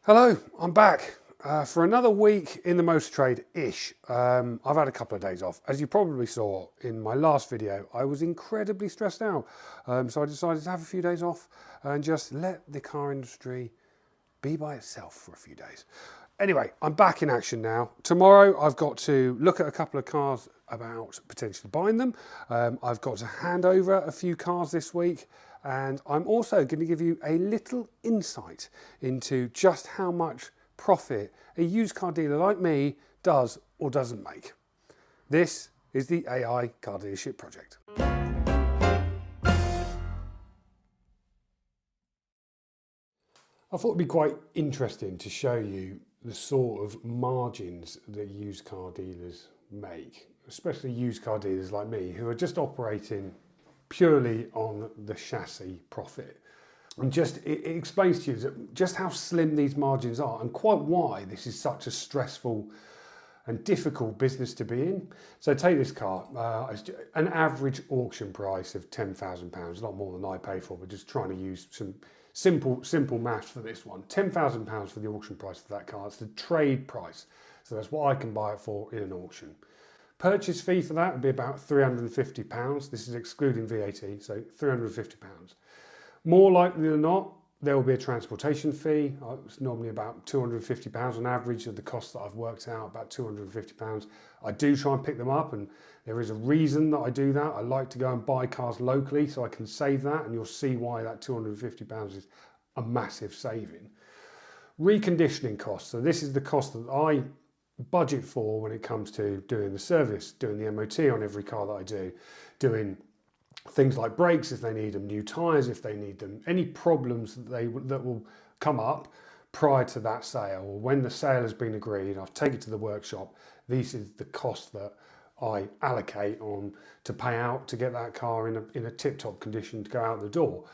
Hello, I'm back for another week in the motor trade-ish. I've had a couple of days off. As you probably saw in my last video, I was incredibly stressed out. So I decided to have a few days off and just let the car industry be by itself for a few days. Anyway, I'm back in action now. Tomorrow I've got to look at a couple of cars about potentially buying them. I've got to hand over a few cars this week, and I'm also going to give you a little insight into just how much profit a used car dealer like me does or doesn't make. This is the AI Car Dealership Project. I thought it'd be quite interesting to show you the sort of margins that used car dealers make, especially used car dealers like me who are just operating purely on the chassis profit. And just it explains to you just how slim these margins are and quite why this is such a stressful and difficult business to be in. So take this car, an average auction price of £10,000, a lot more than I pay for, but just trying to use some simple maths for this one. £10,000 for the auction price of that car. It's the trade price. So that's what I can buy it for in an auction. Purchase fee for that would be about £350. This is excluding VAT, so £350. More likely than not, there will be a transportation fee. It's normally about £250 on average of the cost that I've worked out, about £250. I do try and pick them up, and there is a reason that I do that. I like to go and buy cars locally so I can save that, and you'll see why that £250 is a massive saving. Reconditioning costs. So this is the cost that I budget for when it comes to doing the service, doing the MOT on every car that I do, doing things like brakes if they need them, new tyres if they need them, any problems that will come up prior to that sale or when the sale has been agreed. I've taken it to the workshop. This is the cost that I allocate on to pay out to get that car in a tip-top condition to go out the door.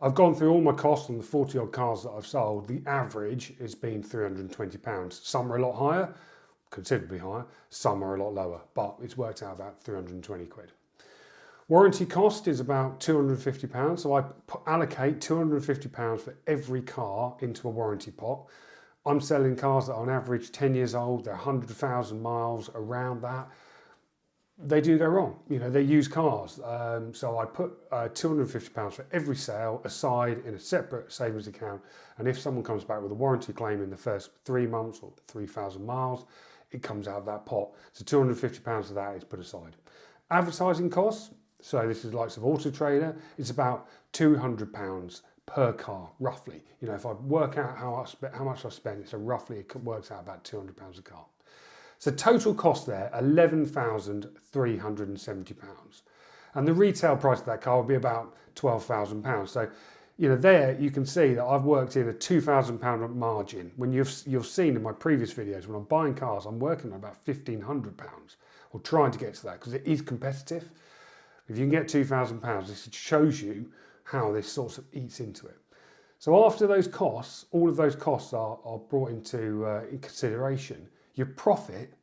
I've gone through all my costs on the 40 odd cars that I've sold. The average has been £320. Some are a lot higher, considerably higher, some are a lot lower, but it's worked out about 320 quid. Warranty cost is about £250, so I allocate £250 for every car into a warranty pot. I'm selling cars that are on average 10 years old, they're 100,000 miles, around that. They do go wrong, they're used cars. So I put £250 for every sale aside in a separate savings account, and if someone comes back with a warranty claim in the first 3 months or 3,000 miles, it comes out of that pot. So £250 of that is put aside. Advertising costs, so this is the likes of Auto Trader, it's about £200 per car, roughly. If I work out how much I spend, so roughly it works out about £200 a car. So total cost there, £11,370. And the retail price of that car will be about £12,000. So, there you can see that I've worked in a £2,000 margin. When you've seen in my previous videos, when I'm buying cars, I'm working on about £1,500 or trying to get to that because it is competitive. If you can get £2,000, this shows you how this sort of eats into it. So after those costs, all of those costs are brought into in consideration. Your profit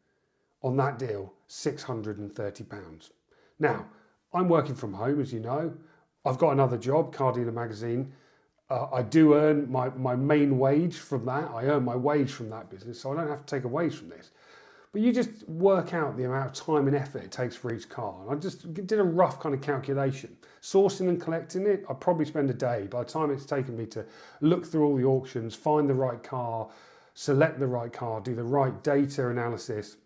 on that deal, £630. Now, I'm working from home, as you know. I've got another job, Car Dealer Magazine. I do earn my main wage from that. I earn my wage from that business, so I don't have to take a wage from this. But you just work out the amount of time and effort it takes for each car. And I just did a rough kind of calculation. Sourcing and collecting it, I'd probably spend a day. By the time it's taken me to look through all the auctions, find the right car, select the right car, do the right data analysis,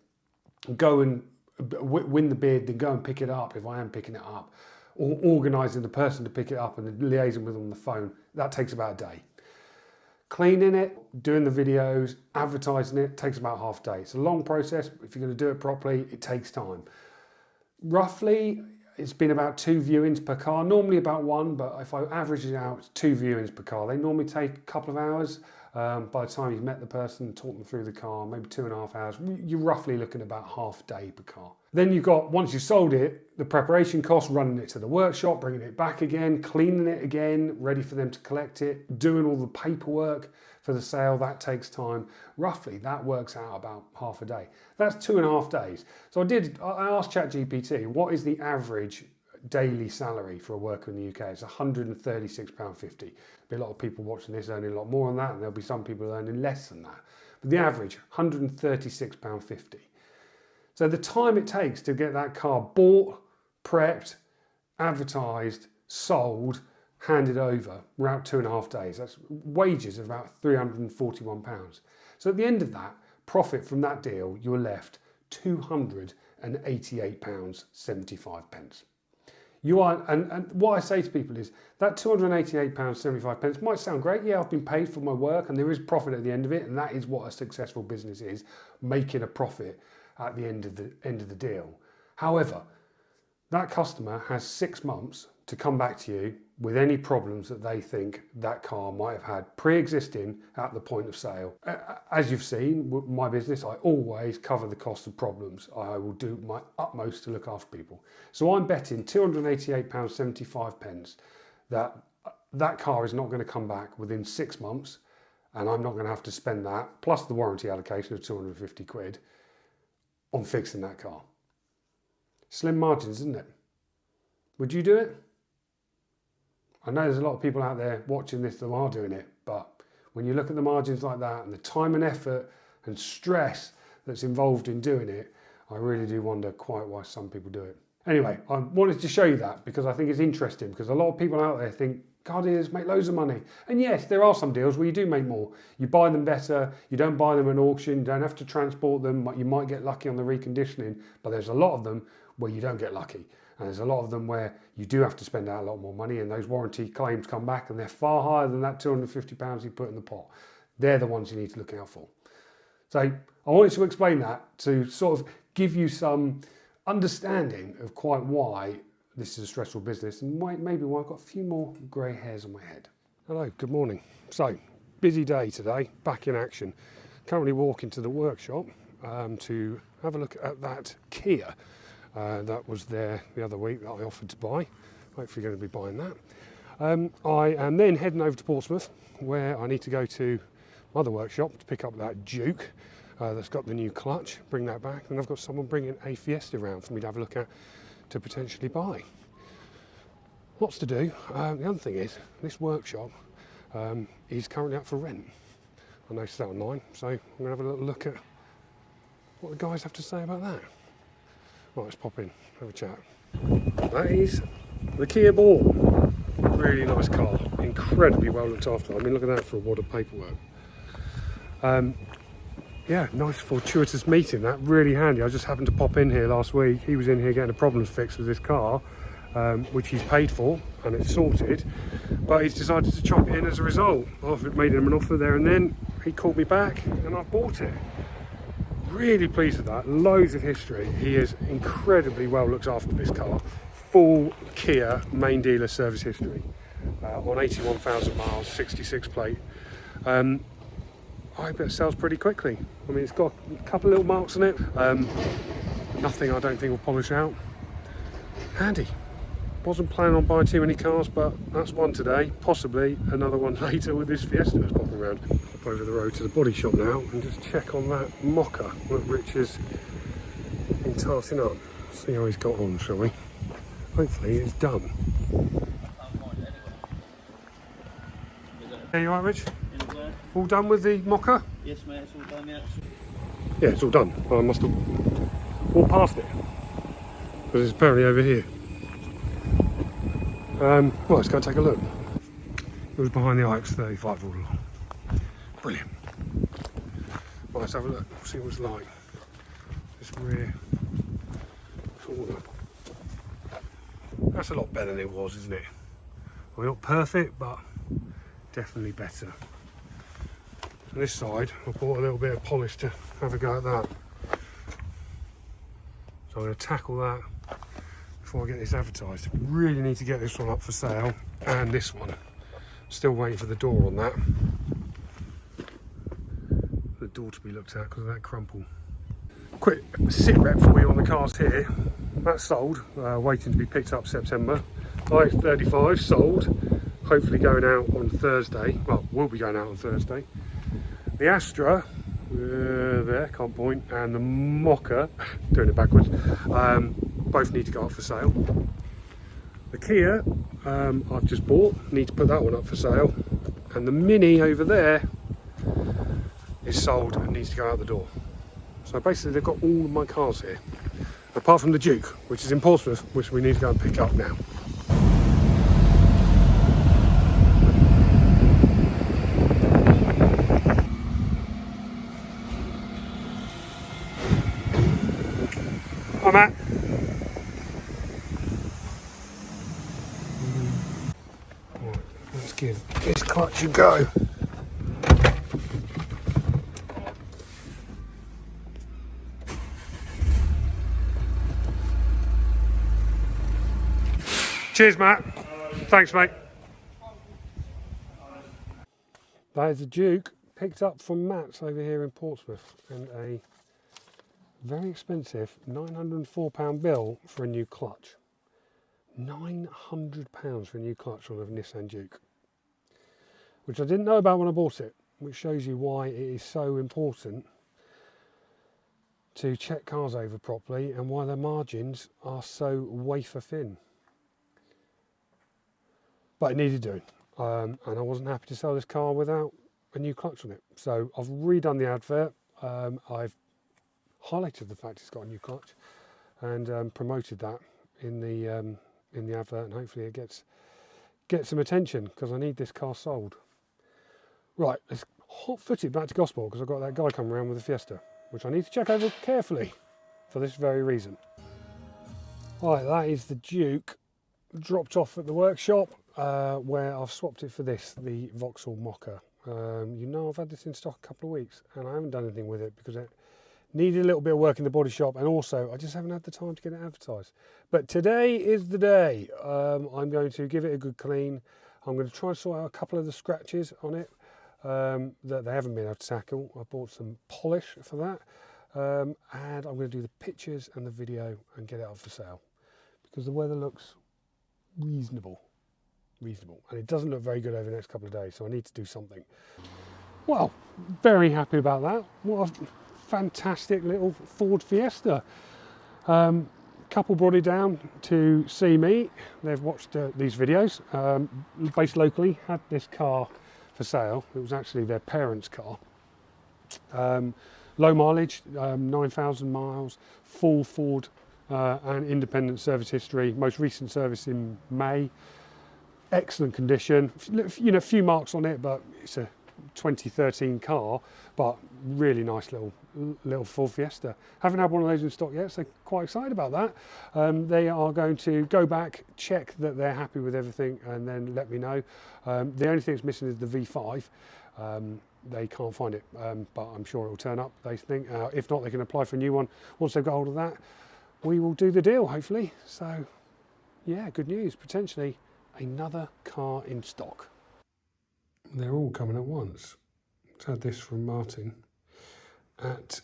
go and win the bid, then go and pick it up if I am picking it up, or organising the person to pick it up and liaising with them on the phone, that takes about a day. Cleaning it, doing the videos, advertising it, takes about half a day. It's a long process. If you're going to do it properly, it takes time. Roughly, it's been about 2 viewings per car, normally about 1, but if I average it out, it's 2 viewings per car. They normally take a couple of hours. By the time you've met the person, talk them through the car, maybe 2.5 hours, you're roughly looking at about half a day per car. Then you've got, once you've sold it, the preparation costs, running it to the workshop, bringing it back again, cleaning it again, ready for them to collect it, doing all the paperwork for the sale, that takes time. Roughly, that works out about half a day. That's 2.5 days. So I asked ChatGPT, what is the average daily salary for a worker in the UK is £136.50. There'll be a lot of people watching this earning a lot more than that, and there'll be some people earning less than that. But the average, £136.50. So the time it takes to get that car bought, prepped, advertised, sold, handed over, around 2.5 days. That's wages of about £341. So at the end of that, profit from that deal, you're left £288.75. You are, and what I say to people is that £288.75 might sound great. Yeah, I've been paid for my work and there is profit at the end of it, and that is what a successful business is, making a profit at the end of the deal. However, that customer has 6 months to come back to you with any problems that they think that car might have had pre-existing at the point of sale. As you've seen, with my business, I always cover the cost of problems. I will do my utmost to look after people. So I'm betting £288.75 that that car is not going to come back within 6 months, and I'm not going to have to spend that, plus the warranty allocation of 250 quid, on fixing that car. Slim margins, isn't it? Would you do it? I know there's a lot of people out there watching this that are doing it, but when you look at the margins like that and the time and effort and stress that's involved in doing it, I really do wonder quite why some people do it. Anyway, I wanted to show you that because I think it's interesting, because a lot of people out there think car dealers make loads of money. And yes, there are some deals where you do make more. You buy them better, you don't buy them at auction, you don't have to transport them, you might get lucky on the reconditioning, but there's a lot of them where you don't get lucky. And there's a lot of them where you do have to spend out a lot more money, and those warranty claims come back and they're far higher than that £250 you put in the pot. They're the ones you need to look out for. So I wanted to explain that to sort of give you some understanding of quite why this is a stressful business, and maybe why I've got a few more grey hairs on my head. Hello, good morning. So, busy day today, back in action. Currently walking to the workshop to have a look at that Kia that was there the other week that I offered to buy. Hopefully going to be buying that. I am then heading over to Portsmouth, where I need to go to my other workshop to pick up that Duke that's got the new clutch, bring that back, and I've got someone bringing a Fiesta around for me to have a look at to potentially buy. Lots to do. The other thing is, this workshop is currently up for rent. I noticed that online, so I'm going to have a little look at what the guys have to say about that. Right, let's pop in, have a chat. That is the Kia bought. Really nice car, incredibly well looked after. I mean, look at that for a wad of paperwork. Yeah, nice fortuitous meeting, that, really handy. I just happened to pop in here last week. He was in here getting a problems fixed with this car, which he's paid for and it's sorted, but he's decided to chop it in as a result. I've made him an offer there and then. He called me back and I bought it. Really pleased with that, loads of history. He is incredibly well looked after this car. Full Kia main dealer service history on 81,000 miles, 66 plate. I bet it sells pretty quickly. I mean, it's got a couple of little marks on it. Nothing I don't think will polish out. Handy. Wasn't planning on buying too many cars, but that's one today. Possibly another one later with this Fiesta that's popping around. Up over the road to the body shop now and just check on that mocha that Rich has been tarting up. See how he's got on, shall we? Hopefully it's done. Are you alright, Rich? All done with the mocha? Yes, mate, it's all done, yeah. Yeah, it's all done. I must have walked past it, because it's apparently over here. Well, let's go and take a look. It was behind the IX35 all along. Brilliant. Right, let's have a look, see what it's like. This rear corner. That's a lot better than it was, isn't it? Well, not perfect, but definitely better. On this side, I bought a little bit of polish to have a go at that. So I'm going to tackle that before I get this advertised. Really need to get this one up for sale, and this one. Still waiting for the door on that. The door to be looked at because of that crumple. Quick sit rep for you on the cars here. That's sold, waiting to be picked up September. IX35 sold, hopefully going out on Thursday. Well, will be going out on Thursday. The Astra, there, can't point, and the Mocha, doing it backwards, both need to go up for sale. The Kia I've just bought, need to put that one up for sale, and the Mini over there is sold and needs to go out the door. So basically they've got all of my cars here, apart from the Duke, which is in Portsmouth, which we need to go and pick up now. Hi Matt. Right, let's give this clutch a go. Cheers, Matt. Thanks, mate. That is a Duke picked up from Matt's over here in Portsmouth, and a very expensive £904 bill for a new clutch. £900 for a new clutch on a Nissan Duke, which I didn't know about when I bought it, which shows you why it is so important to check cars over properly and why their margins are so wafer thin. But it needed doing, and I wasn't happy to sell this car without a new clutch on it. So I've redone the advert. I've highlighted the fact it's got a new clutch and promoted that in the advert, and hopefully it gets some attention, because I need this car sold. Right, let's hot-foot it back to Gosport, because I've got that guy coming around with a Fiesta, which I need to check over carefully for this very reason. Right, that is the Duke dropped off at the workshop, where I've swapped it for this, the Vauxhall Mocha. You know, I've had this in stock a couple of weeks and I haven't done anything with it because it needed a little bit of work in the body shop, and also I just haven't had the time to get it advertised. But today is the day. I'm going to give it a good clean. I'm going to try and sort out a couple of the scratches on it that they haven't been able to tackle. I bought some polish for that, and I'm going to do the pictures and the video and get it up for sale, because the weather looks reasonable, and it doesn't look very good over the next couple of days, so I need to do something. Well, very happy about that. What a fantastic little Ford Fiesta. Couple brought it down to see me. They've watched these videos, based locally, had this car for sale. It was actually their parents' car. Low mileage, 9,000 miles, full Ford and independent service history. Most recent service in May. Excellent condition. You know, a few marks on it, but it's a 2013 car, but really nice little Ford Fiesta. Haven't had one of those in stock yet, so quite excited about that. They are going to go back, check that they're happy with everything, and then let me know. The only thing that's missing is the V5. They can't find it, but I'm sure it will turn up, they think. If not, they can apply for a new one. Once they've got hold of that, we will do the deal, hopefully. So yeah, good news, potentially another car in stock. They're all coming at once. Let's had this from Martin at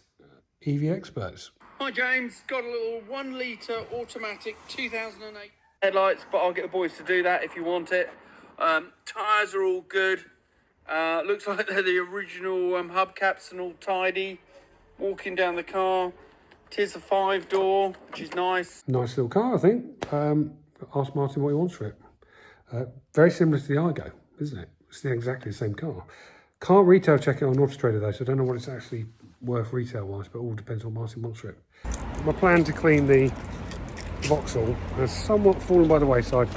EV Experts. Hi James, got a little 1 litre automatic 2008 headlights, but I'll get the boys to do that if you want it. Tyres are all good. Looks like they're the original hubcaps and all tidy. Walking down the car, tis a 5-door, which is nice. Nice little car, I think. Ask Martin what he wants for it. Very similar to the Igo, isn't it? It's exactly the same car. Can't retail check it on Auto Trader though, so I don't know what it's actually worth retail-wise, but it all depends on what Martin wants for it. My plan to clean the Vauxhall has somewhat fallen by the wayside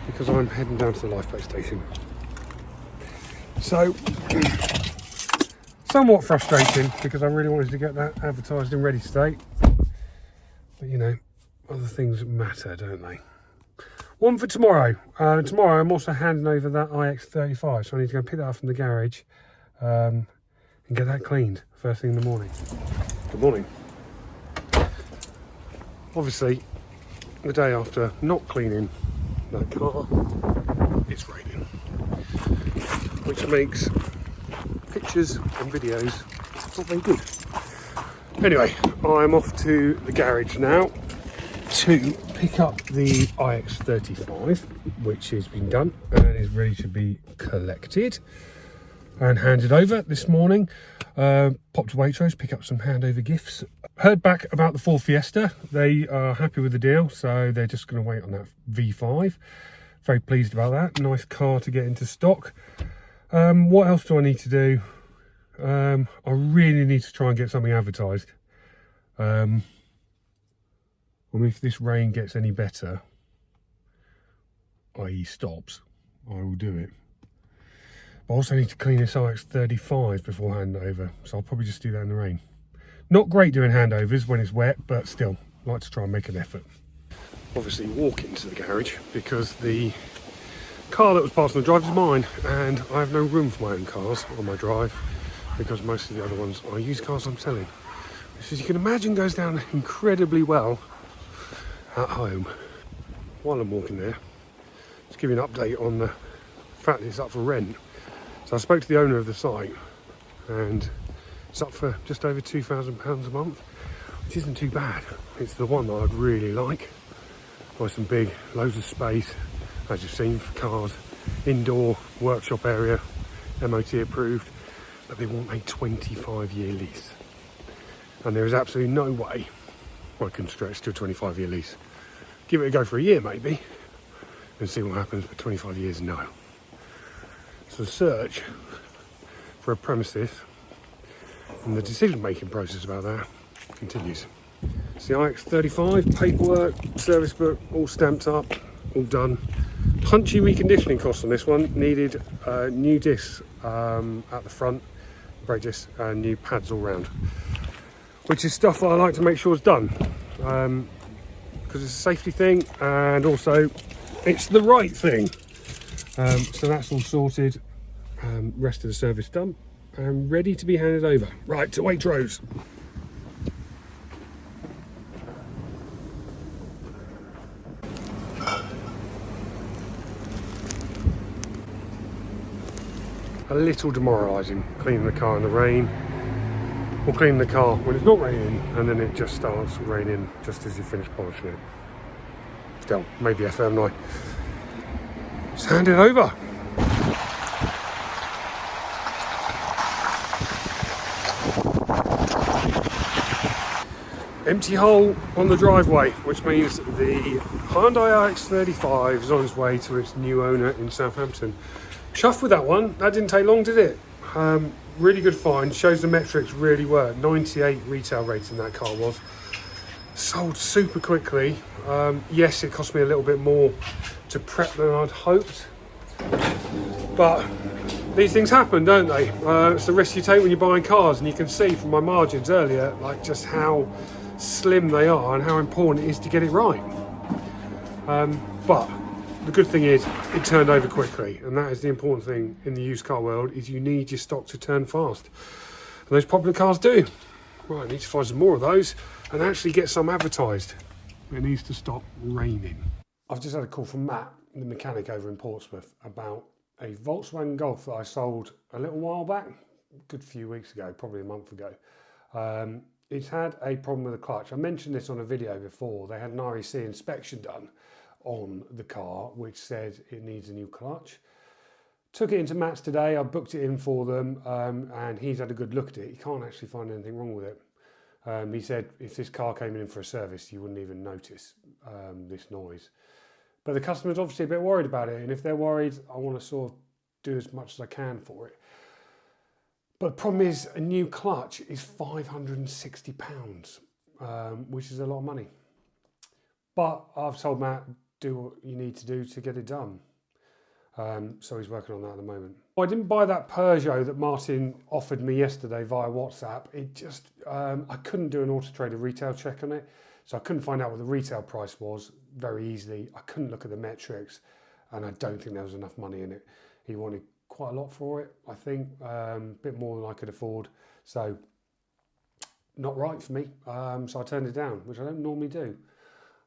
because I'm heading down to the lifeboat station. So, somewhat frustrating because I really wanted to get that advertised in ready state. But you know, other things matter, don't they? One for tomorrow. Tomorrow I'm also handing over that iX35, so I need to go and pick that up from the garage and get that cleaned first thing in the morning. Good morning. Obviously, the day after not cleaning that car, it's raining, which makes pictures and videos not very good. Anyway, I'm off to the garage now to pick up the iX35, which has been done and is ready to be collected. and handed over this morning. Popped to Waitrose, pick up some handover gifts. Heard back about the Ford Fiesta. They are happy with the deal, so they're just going to wait on that V5. Very pleased about that. Nice car to get into stock. What else do I need to do? I really need to try and get something advertised. If this rain gets any better, i.e. stops, I will do it. But I also need to clean this iX35 before handover, so I'll probably just do that in the rain. Not great doing handovers when it's wet, but still, like to try and make an effort. Obviously walk into the garage because the car that was parked on the drive is mine, and I have no room for my own cars on my drive because most of the other ones are used cars I'm selling, which, as you can imagine, goes down incredibly well at home. While I'm walking there, just give you an update on the fact that it's up for rent. So I spoke to the owner of the site, and it's up for just over £2,000 a month, which isn't too bad. It's the one that I'd really like. Got some big, loads of space, as you've seen, for cars, indoor workshop area, MOT approved, but they want a 25-year lease. And there is absolutely no way I can stretch to a 25-year lease. Give it a go for a year maybe, and see what happens, but 25 years, no. So the search for a premises and the decision-making process about that continues. It's the iX35, paperwork, service book, all stamped up, all done. Punchy reconditioning costs on this one. Needed new discs at the front, brake discs, and new pads all round, which is stuff that I like to make sure is done, because it's a safety thing, and also it's the right thing. So that's all sorted. Rest of the service done and ready to be handed over. Right, to Waitrose. A little demoralising cleaning the car in the rain, or cleaning the car when it's not raining, and then it just starts raining just as you finish polishing it. Still, maybe FM9. Just hand it over. Empty hole on the driveway, which means the Hyundai iX35 is on its way to its new owner in Southampton. Chuffed with that one. That didn't take long, did it? Really good find. Shows the metrics really work. 98 retail rating that car was. Sold super quickly. Yes, it cost me a little bit more to prep than I'd hoped, but these things happen, don't they? It's the risk you take when you're buying cars, and you can see from my margins earlier, like, just how slim they are and how important it is to get it right. But the good thing is it turned over quickly, and that is the important thing in the used car world, is you need your stock to turn fast, and those popular cars do. Right, I need to find some more of those and actually get some advertised. It needs to stop raining. I've just had a call from Matt, the mechanic over in Portsmouth, about a Volkswagen Golf that I sold a little while back, a good few weeks ago, probably a month ago. It's had a problem with the clutch. I mentioned this on a video before. They had an REC inspection done on the car, which said it needs a new clutch. Took it into Matt's today. I booked it in for them, and he's had a good look at it. He can't actually find anything wrong with it. He said if this car came in for a service, you wouldn't even notice this noise. But the customer's obviously a bit worried about it, and if they're worried, I want to sort of do as much as I can for it. But the problem is, a new clutch is £560, which is a lot of money. But I've told Matt, do what you need to do to get it done. So he's working on that at the moment. I didn't buy that Peugeot that Martin offered me yesterday via WhatsApp. It just, I couldn't do an Auto Trader retail check on it. So I couldn't find out what the retail price was very easily. I couldn't look at the metrics, and I don't think there was enough money in it. He wanted quite a lot for it, I think, a bit more than I could afford. So not right for me. So I turned it down, which I don't normally do.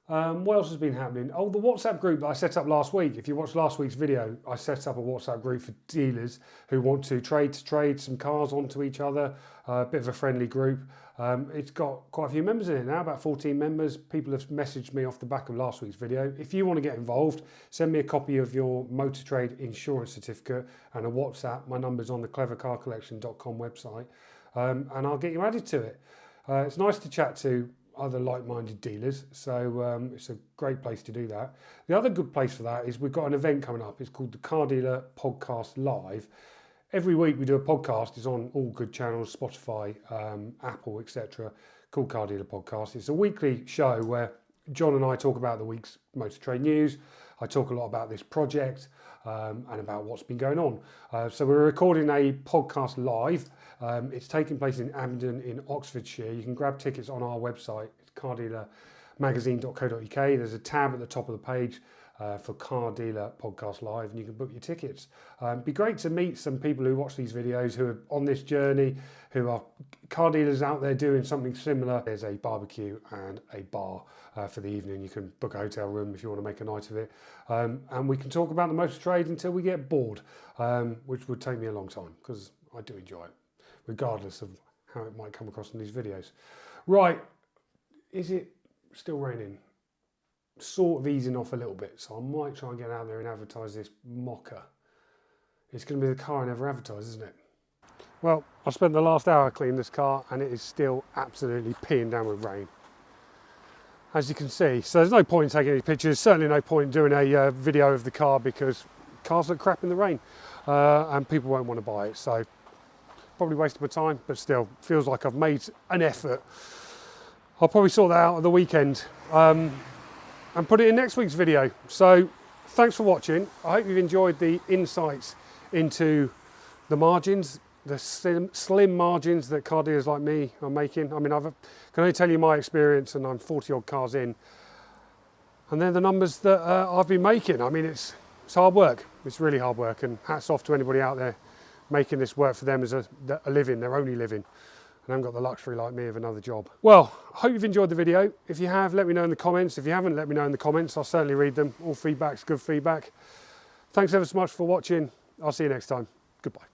What else has been happening? Oh, the WhatsApp group that I set up last week. If you watched last week's video, I set up a WhatsApp group for dealers who want to trade some cars onto each other. A bit of a friendly group. It's got quite a few members in it now, about 14 members. People have messaged me off the back of last week's video. If you want to get involved, send me a copy of your motor trade insurance certificate and a WhatsApp. My number's on the clevercarcollection.com website, and I'll get you added to it. It's nice to chat to other like-minded dealers, so it's a great place to do that. The other good place for that is we've got an event coming up. It's called the Car Dealer Podcast Live. Every week we do a podcast. It's on all good channels, Spotify, Apple, etc. Called Car Dealer Podcast. It's a weekly show where John and I talk about the week's motor trade news. I talk a lot about this project and about what's been going on. So we're recording a podcast live. It's taking place in Abingdon in Oxfordshire. You can grab tickets on our website, it's cardealermagazine.co.uk. There's a tab at the top of the page for Car Dealer Podcast Live, and you can book your tickets. It'd be great to meet some people who watch these videos who are on this journey, who are car dealers out there doing something similar. There's a barbecue and a bar for the evening. You can book a hotel room if you want to make a night of it. And we can talk about the motor trade until we get bored, which would take me a long time because I do enjoy it, regardless of how it might come across in these videos. Right, is it still raining? Sort of easing off a little bit, so I might try and get out there and advertise this mocker. It's going to be the car I never advertised, isn't it? Well, I spent the last hour cleaning this car and it is still absolutely peeing down with rain, as you can see. So there's no point in taking any pictures, certainly no point in doing a video of the car because cars look crap in the rain and people won't want to buy it. So probably wasted my time, but still feels like I've made an effort. I'll probably sort that out at the weekend and put it in next week's video. So thanks for watching. I hope you've enjoyed the insights into the margins, the slim margins that car dealers like me are making. I mean, I can only tell you my experience, and I'm 40 odd cars in, and they're the numbers that I've been making. I mean, it's hard work. It's really hard work, and hats off to anybody out there making this work for them as a living, their only living. And haven't got the luxury like me of another job. Well, I hope you've enjoyed the video. If you have, let me know in the comments. If you haven't, let me know in the comments. I'll certainly read them. All feedback's good feedback. Thanks ever so much for watching. I'll see you next time. Goodbye.